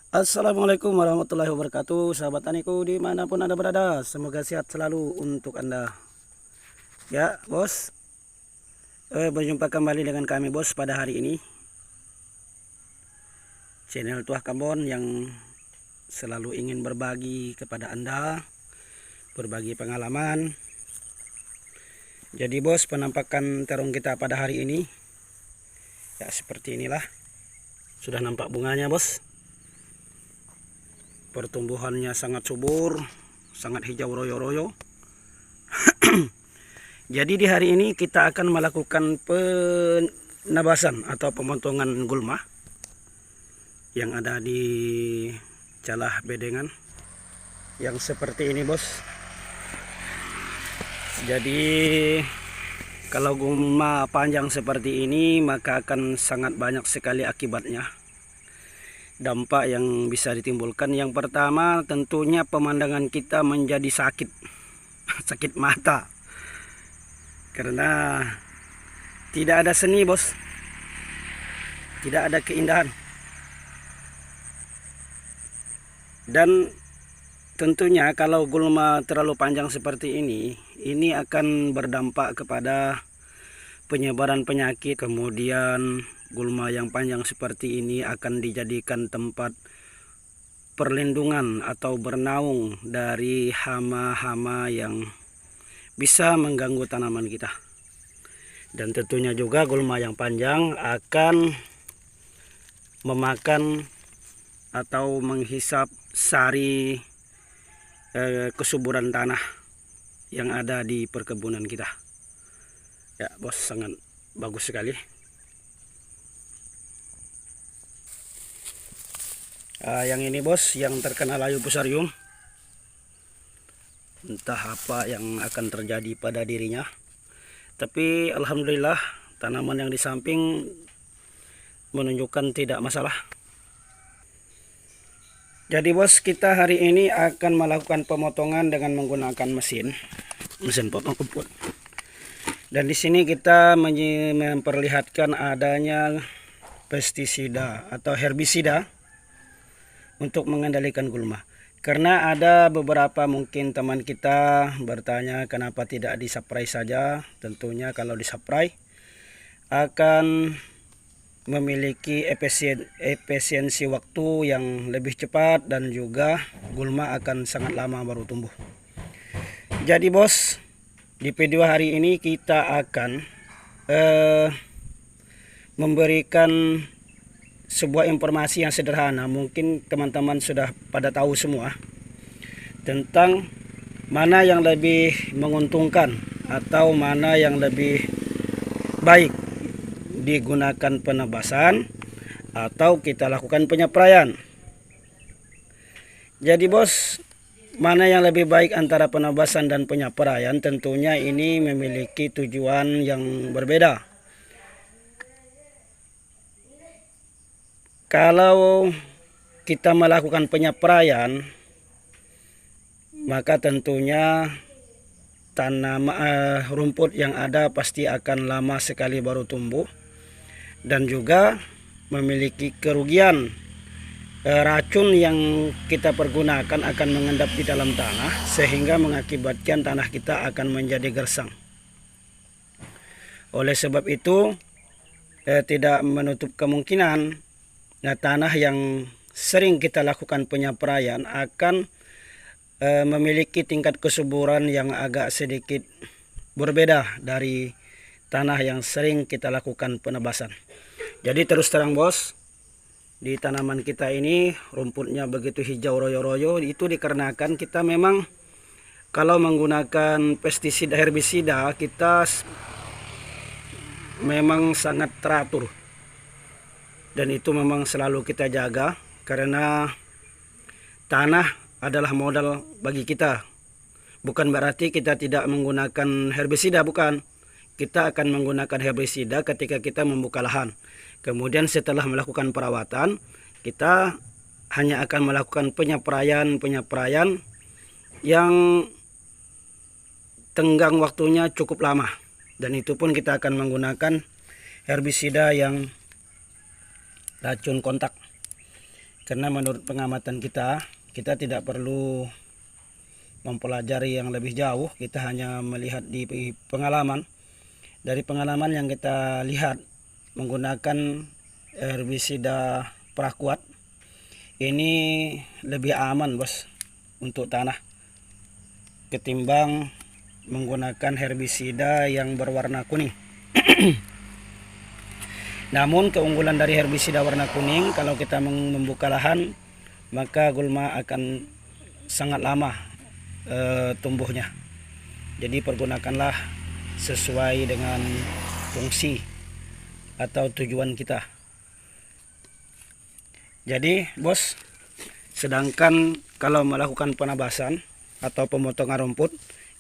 Assalamualaikum warahmatullahi wabarakatuh, sahabat taniku dimanapun anda berada, semoga sehat selalu untuk anda. Ya bos, berjumpa kembali dengan kami bos pada hari ini, channel Tuah Kambon yang selalu ingin berbagi kepada anda, berbagi pengalaman. Jadi bos, penampakan terung kita pada hari ini ya seperti inilah. Sudah nampak bunganya bos, pertumbuhannya sangat subur, sangat hijau royo-royo. Jadi di hari ini kita akan melakukan penabasan atau pemotongan gulma yang ada di celah bedengan yang seperti ini bos. Jadi kalau gulma panjang seperti ini maka akan sangat banyak sekali akibatnya, dampak yang bisa ditimbulkan. Yang pertama tentunya pemandangan kita menjadi sakit sakit mata, karena tidak ada seni bos, tidak ada keindahan. Dan tentunya kalau gulma terlalu panjang seperti ini akan berdampak kepada penyebaran penyakit. Kemudian gulma yang panjang seperti ini akan dijadikan tempat perlindungan atau bernaung dari hama-hama yang bisa mengganggu tanaman kita. Dan tentunya juga gulma yang panjang akan memakan atau menghisap sari kesuburan tanah yang ada di perkebunan kita. Ya bos, sangat bagus sekali. Yang ini bos, yang terkena layu fusarium, entah apa yang akan terjadi pada dirinya, tapi alhamdulillah tanaman yang di samping menunjukkan tidak masalah. Jadi bos, kita hari ini akan melakukan pemotongan dengan menggunakan mesin potong rumput. Dan di sini kita memperlihatkan adanya pestisida atau herbisida untuk mengendalikan gulma. Karena ada beberapa mungkin teman kita bertanya kenapa tidak disaprai saja. Tentunya kalau disaprai akan memiliki efisiensi waktu yang lebih cepat dan juga gulma akan sangat lama baru tumbuh. Jadi bos, di video hari ini kita akan memberikan sebuah informasi yang sederhana. Mungkin teman-teman sudah pada tahu semua tentang mana yang lebih menguntungkan atau mana yang lebih baik digunakan penebasan atau kita lakukan penyapraian. Jadi bos, mana yang lebih baik antara penebasan dan penyapraian, tentunya ini memiliki tujuan yang berbeda. Kalau kita melakukan penyapraian, maka tentunya rumput yang ada pasti akan lama sekali baru tumbuh, dan juga memiliki kerugian. Racun yang kita pergunakan akan mengendap di dalam tanah sehingga mengakibatkan tanah kita akan menjadi gersang. Oleh sebab itu tidak menutup kemungkinan tanah yang sering kita lakukan penyapraian akan memiliki tingkat kesuburan yang agak sedikit berbeda dari tanah yang sering kita lakukan penebasan. Jadi terus terang bos, di tanaman kita ini rumputnya begitu hijau royo-royo, itu dikarenakan kita memang kalau menggunakan pestisida herbisida kita memang sangat teratur. Dan itu memang selalu kita jaga, karena tanah adalah modal bagi kita. Bukan berarti kita tidak menggunakan herbisida, bukan. Kita akan menggunakan herbisida ketika kita membuka lahan. Kemudian setelah melakukan perawatan, kita hanya akan melakukan penyapraian yang tenggang waktunya cukup lama. Dan itu pun kita akan menggunakan herbisida yang racun kontak. Karena menurut pengamatan kita tidak perlu mempelajari yang lebih jauh, kita hanya melihat di pengalaman. Dari pengalaman yang kita lihat menggunakan herbisida Prakuat ini lebih aman bos untuk tanah ketimbang menggunakan herbisida yang berwarna kuning. Namun keunggulan dari herbisida warna kuning, kalau kita membuka lahan maka gulma akan sangat lama tumbuhnya. Jadi pergunakanlah sesuai dengan fungsi atau tujuan kita. Jadi bos, sedangkan kalau melakukan penabasan atau pemotongan rumput,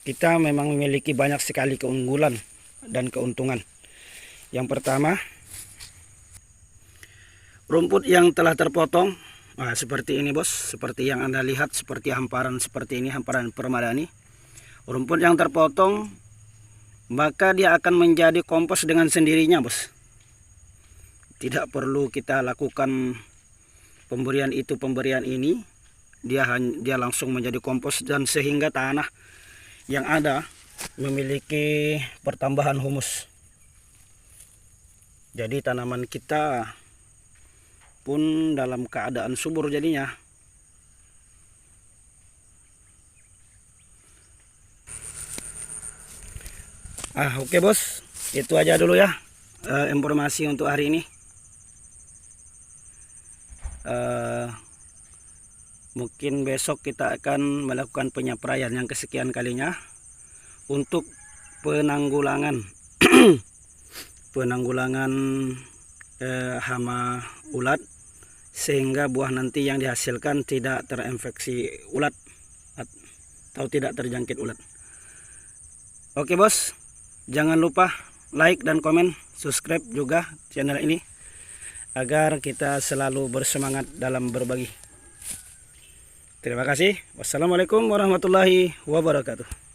kita memang memiliki banyak sekali keunggulan dan keuntungan. Yang pertama, rumput yang telah terpotong, nah, seperti ini bos, seperti yang Anda lihat, seperti hamparan seperti ini, hamparan permadani. Rumput yang terpotong, maka dia akan menjadi kompos dengan sendirinya bos. Tidak perlu kita lakukan pemberian itu, pemberian ini, dia langsung menjadi kompos, dan sehingga tanah yang ada memiliki pertambahan humus. Jadi tanaman kita pun dalam keadaan subur jadinya. Oke bos, itu aja dulu ya informasi untuk hari ini. Mungkin besok kita akan melakukan penyapraian yang kesekian kalinya untuk penanggulangan hama ulat, sehingga buah nanti yang dihasilkan tidak terinfeksi ulat atau tidak terjangkit ulat. Oke bos, jangan lupa like dan komen, subscribe juga channel ini agar kita selalu bersemangat dalam berbagi. Terima kasih. Wassalamualaikum warahmatullahi wabarakatuh.